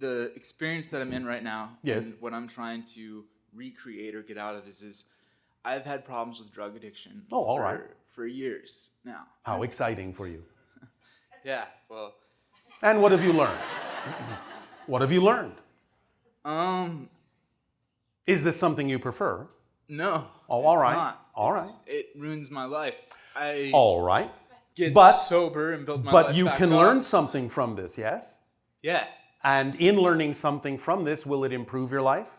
the experience that I'm in right now, Yes. and what I'm trying to recreate or get out of is I've had problems with drug addiction all right. for years now. How exciting for you. Yeah, well, And what have you learned? What have you learned? Is this something you prefer? No. Oh, all it's right. Not. All right. It ruins my life. I All right. get But- sober and build my life But you back can up. learn something from this, yes? Yeah. And in learning something from this, will it improve your life?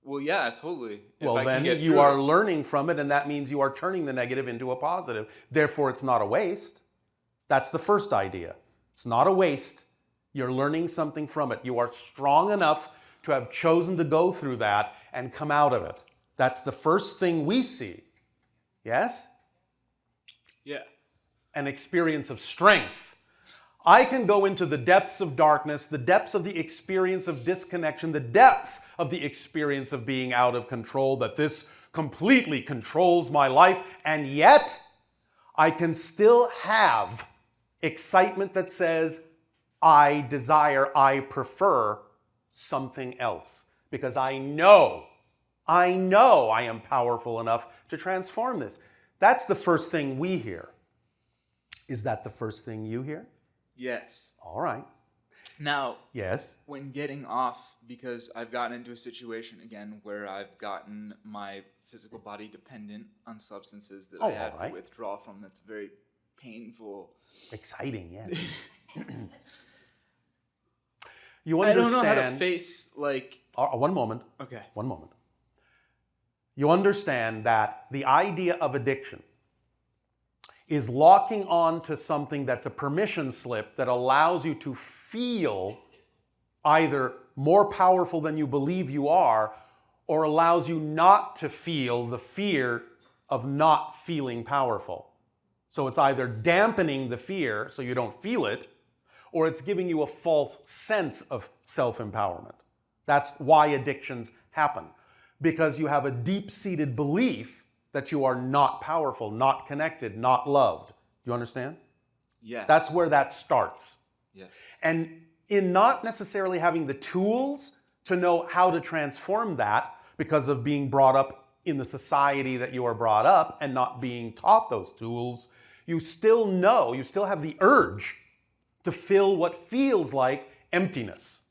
Well, yeah, totally. If Well, I can then get you through are it. learning from it, and that means you are turning the negative into a positive. Therefore, it's not a waste. That's the first idea. It's not a waste. You're learning something from it. You are strong enough to have chosen to go through that and come out of it. That's the first thing we see. Yes? Yeah. An experience of strength. I can go into the depths of darkness, the depths of the experience of disconnection, the depths of the experience of being out of control, that this completely controls my life, and yet I can still have excitement that says, I desire, I prefer something else, because I know I am powerful enough to transform this. That's the first thing we hear. Is that the first thing you hear? Yes. All right. Now, Yes. when getting off, because I've gotten into a situation again where I've gotten my physical body dependent on substances that I have all right. to withdraw from, that's very painful. Exciting, yes. You I don't know how to understand. face, like, One moment. okay. One moment. You understand that the idea of addiction is locking on to something that's a permission slip that allows you to feel either more powerful than you believe you are, or allows you not to feel the fear of not feeling powerful. So it's either dampening the fear so you don't feel it, or it's giving you a false sense of self-empowerment. That's why addictions happen. Because you have a deep-seated belief that you are not powerful, not connected, not loved. Do you understand? Yeah. That's where that starts. Yes. And in not necessarily having the tools to know how to transform that because of being brought up in the society that you are brought up and not being taught those tools, you still know, you still have the urge to fill what feels like emptiness.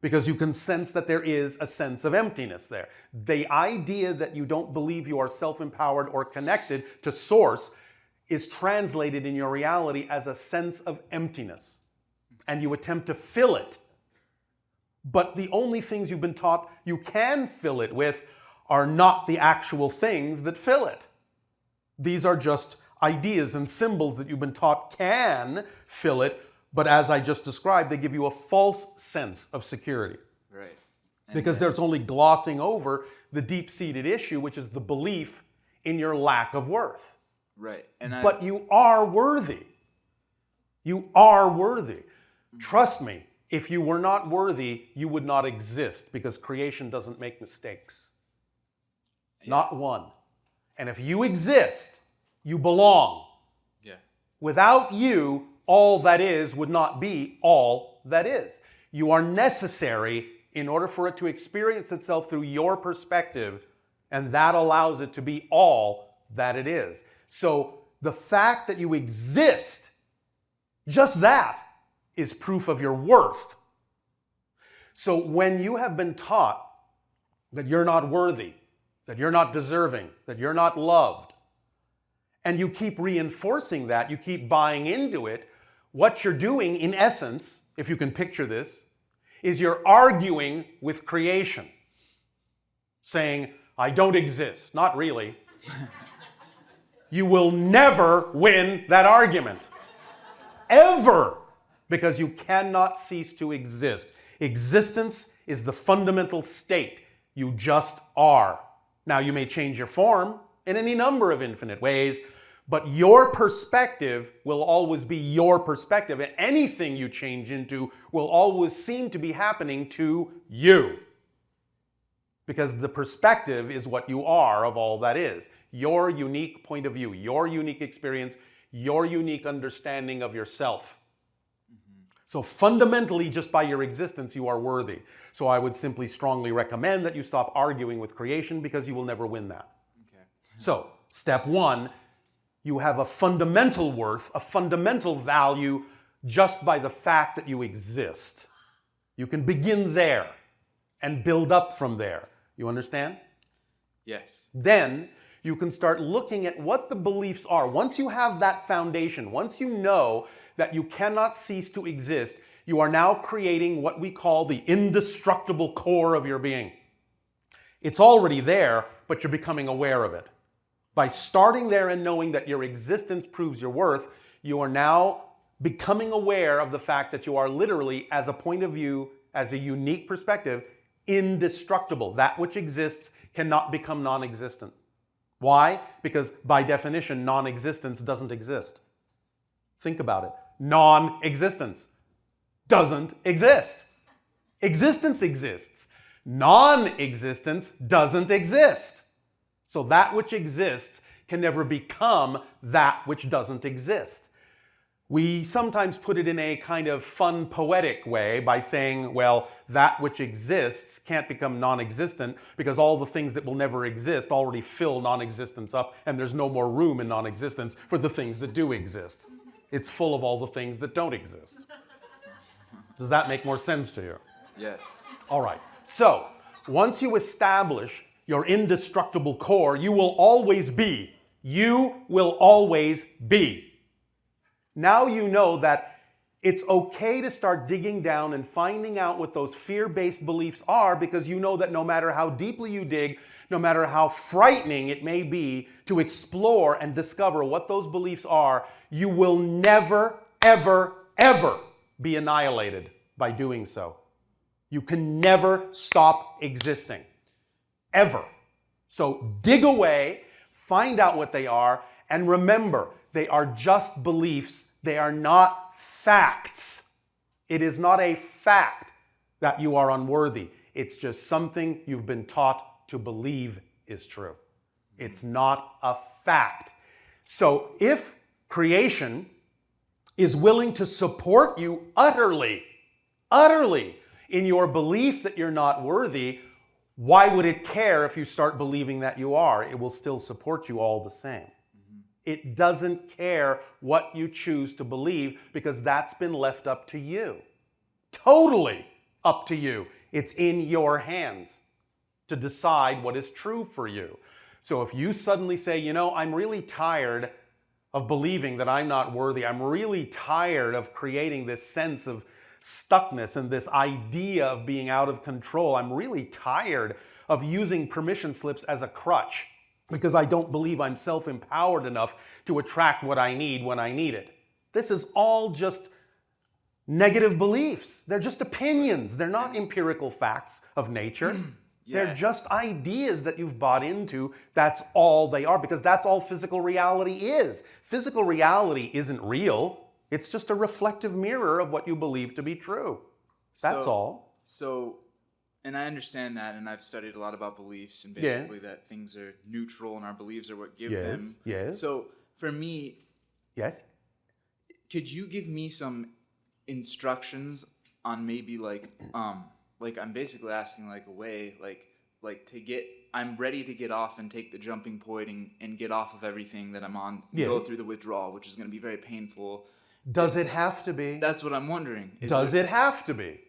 Because you can sense that there is a sense of emptiness there. The idea that you don't believe you are self-empowered or connected to source is translated in your reality as a sense of emptiness. And you attempt to fill it. But the only things you've been taught you can fill it with are not the actual things that fill it. These are just ideas and symbols that you've been taught can fill it. But as I just described, they give you a false sense of security. Right. And Because then- it's only glossing over the deep-seated issue, which is the belief in your lack of worth. Right. But you are worthy. You are worthy. Trust me, if you were not worthy, you would not exist, because creation doesn't make mistakes. Yeah. Not one. And if you exist, you belong. Yeah. Without you, all that is would not be all that is. You are necessary in order for it to experience itself through your perspective, and that allows it to be all that it is. So the fact that you exist, just that, is proof of your worth. So when you have been taught that you're not worthy, that you're not deserving, that you're not loved, and you keep reinforcing that, you keep buying into it, what you're doing, in essence, if you can picture this, is you're arguing with creation. Saying, I don't exist. Not really. You will never win that argument. Ever. Because you cannot cease to exist. Existence is the fundamental state. You just are. Now, you may change your form in any number of infinite ways, but your perspective will always be your perspective, and anything you change into will always seem to be happening to you. Because the perspective is what you are of all that is. Your unique point of view, your unique experience, your unique understanding of yourself. So fundamentally, just by your existence, you are worthy. So I would simply strongly recommend that you stop arguing with creation, because you will never win that. Okay. So step one, you have a fundamental worth, a fundamental value just by the fact that you exist. You can begin there and build up from there. You understand? Yes. Then you can start looking at what the beliefs are. Once you have that foundation, once you know that you cannot cease to exist, you are now creating what we call the indestructible core of your being. It's already there, but you're becoming aware of it. By starting there and knowing that your existence proves your worth, you are now becoming aware of the fact that you are literally, as a point of view, as a unique perspective, indestructible. That which exists cannot become non-existent. Why? Because by definition, non-existence doesn't exist. Think about it. Non-existence doesn't exist. Existence exists. Non-existence doesn't exist. So that which exists can never become that which doesn't exist. We sometimes put it in a kind of fun, poetic way by saying, well, that which exists can't become non-existent because all the things that will never exist already fill non-existence up, and there's no more room in non-existence for the things that do exist. It's full of all the things that don't exist. Does that make more sense to you? Yes. All right. So once you establish your indestructible core, you will always be. You will always be. Now you know that it's okay to start digging down and finding out what those fear-based beliefs are, because you know that no matter how deeply you dig, no matter how frightening it may be to explore and discover what those beliefs are, you will never, ever, ever be annihilated by doing so. You can never stop existing. Ever. So dig away, find out what they are, and remember, they are just beliefs. They are not facts. It is not a fact that you are unworthy. It's just something you've been taught to believe is true. It's not a fact. So if creation is willing to support you utterly in your belief that you're not worthy, why would it care if you start believing that you are? It will still support you all the same. It doesn't care what you choose to believe, because that's been left up to you. Totally up to you. It's in your hands to decide what is true for you. So if you suddenly say, you know, I'm really tired of believing that I'm not worthy. I'm really tired of creating this sense of stuckness and this idea of being out of control. I'm really tired of using permission slips as a crutch because I don't believe I'm self-empowered enough to attract what I need when I need it. This is all just negative beliefs. They're just opinions. They're not empirical facts of nature. Yeah. They're just ideas that you've bought into. That's all they are, because that's all physical reality is. Physical reality isn't real. It's just a reflective mirror of what you believe to be true. That's all. So, and I understand that, and I've studied a lot about beliefs, and basically that things are neutral and our beliefs are what give them. Yes. So for me, yes. Could you give me some instructions on maybe like I'm basically asking like a way like to get, I'm ready to get off and take the jumping point and get off of everything that I'm on and go through the withdrawal, which is going to be very painful. Does it have to be? That's what I'm wondering. Does it have to be?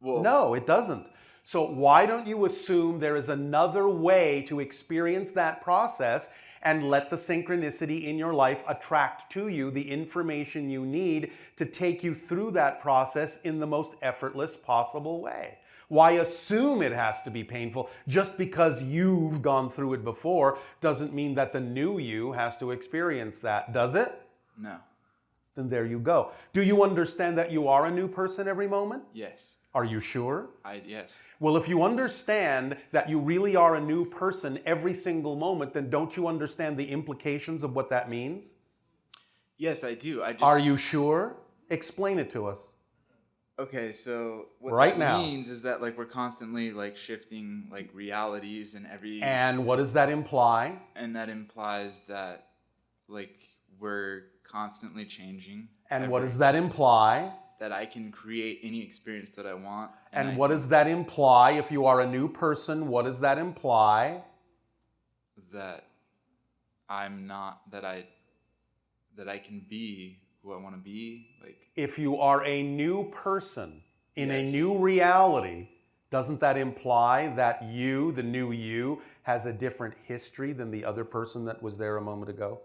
Well, no, it doesn't. So why don't you assume there is another way to experience that process and let the synchronicity in your life attract to you the information you need to take you through that process in the most effortless possible way? Why assume it has to be painful? Just because you've gone through it before doesn't mean that the new you has to experience that, does it? No. Then there you go. Do you understand that you are a new person every moment? Yes. Are you sure? Yes. Well, if you understand that you really are a new person every single moment, then don't you understand the implications of what that means? Yes, I do. Are you sure? Explain it to us. Okay, so what right that now means is that like we're constantly like shifting like realities and every. And what does that imply? And that implies that like we're constantly changing. And what does that imply? that I can create any experience that I want. And what does that imply? If you are a new person, what does that imply? That I'm not, that I can be who I want to be. Like, if you are a new person in a Yes. new reality, doesn't that imply that you, the new you, has a different history than the other person that was there a moment ago?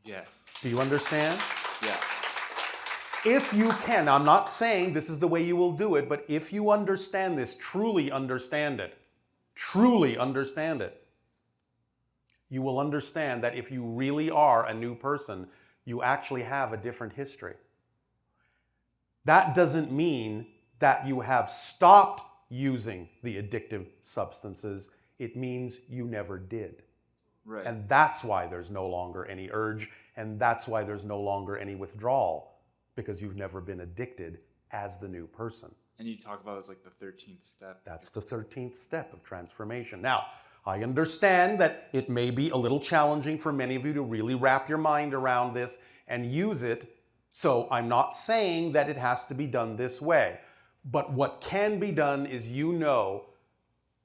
yes. Do you understand? Yeah. If you can, I'm not saying this is the way you will do it, but if you understand this, truly understand it, you will understand that if you really are a new person, you actually have a different history. That doesn't mean that you have stopped using the addictive substances. It means you never did. Right. And that's why there's no longer any urge, and that's why there's no longer any withdrawal, because you've never been addicted as the new person. And you talk about it as like the 13th step. That's the 13th step of transformation. Now, I understand that it may be a little challenging for many of you to really wrap your mind around this and use it, so I'm not saying that it has to be done this way. But what can be done is, you know,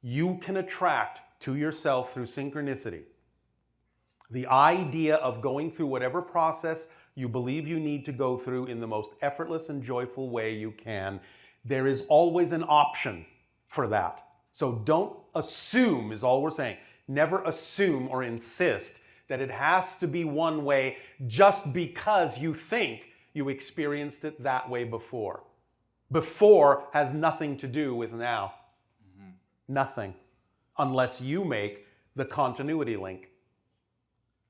you can attract to yourself through synchronicity the idea of going through whatever process you believe you need to go through in the most effortless and joyful way you can. There is always an option for that. So don't assume, is all we're saying. Never assume or insist that it has to be one way just because you think you experienced it that way before. Before has nothing to do with now. Mm-hmm. Nothing. Unless you make the continuity link.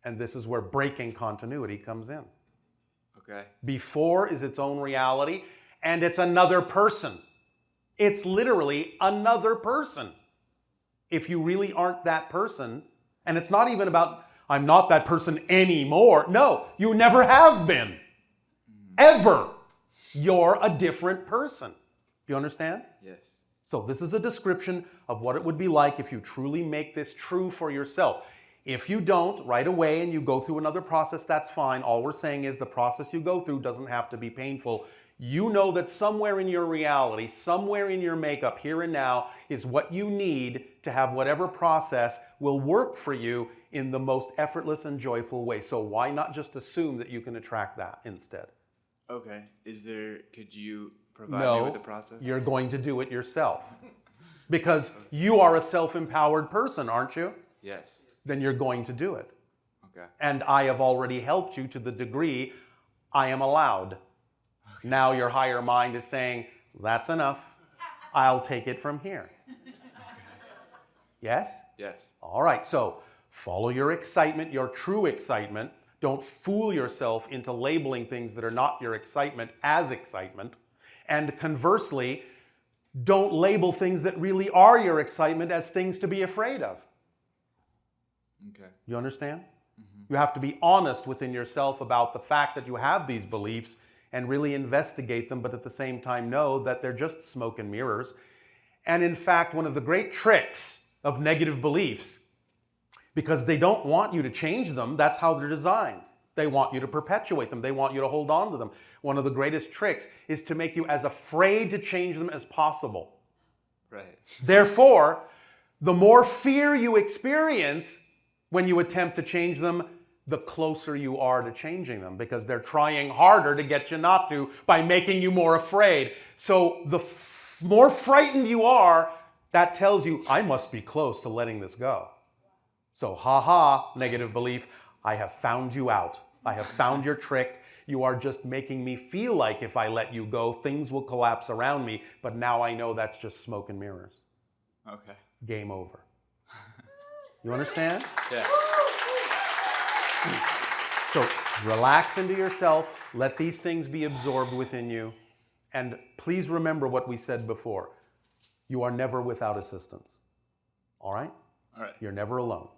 And this is where breaking continuity comes in. Okay. Before is its own reality, and it's another person. It's literally another person. If you really aren't that person, and it's not even about, I'm not that person anymore. No, you never have been. Ever. You're a different person. Do you understand? Yes. So this is a description of what it would be like if you truly make this true for yourself. If you don't right away and you go through another process, that's fine. All we're saying is the process you go through doesn't have to be painful. You know that somewhere in your reality, somewhere in your makeup, here and now, is what you need to have whatever process will work for you in the most effortless and joyful way. So why not just assume that you can attract that instead? Okay. Could you provide me with the process? You're going to do it yourself. Because you are a self-empowered person, aren't you? Yes. Then you're going to do it. Okay. And I have already helped you to the degree I am allowed. Okay. Now your higher mind is saying, that's enough. I'll take it from here. Okay. Yes? Yes. All right, so follow your excitement, your true excitement. Don't fool yourself into labeling things that are not your excitement as excitement. And conversely, don't label things that really are your excitement as things to be afraid of. Okay. You understand? Mm-hmm. You have to be honest within yourself about the fact that you have these beliefs and really investigate them, but at the same time know that they're just smoke and mirrors. And in fact, one of the great tricks of negative beliefs, because they don't want you to change them, that's how they're designed. They want you to perpetuate them. They want you to hold on to them. One of the greatest tricks is to make you as afraid to change them as possible. Right. Therefore, the more fear you experience when you attempt to change them, the closer you are to changing them, because they're trying harder to get you not to by making you more afraid. So the more frightened you are, that tells you, I must be close to letting this go. So, negative belief, I have found you out. I have found your trick. You are just making me feel like if I let you go, things will collapse around me. But now I know that's just smoke and mirrors. Okay. Game over. You understand? Yeah. So relax into yourself. Let these things be absorbed within you. And please remember what we said before. You are never without assistance. All right? All right. You're never alone.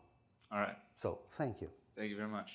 All right. So thank you. Thank you very much.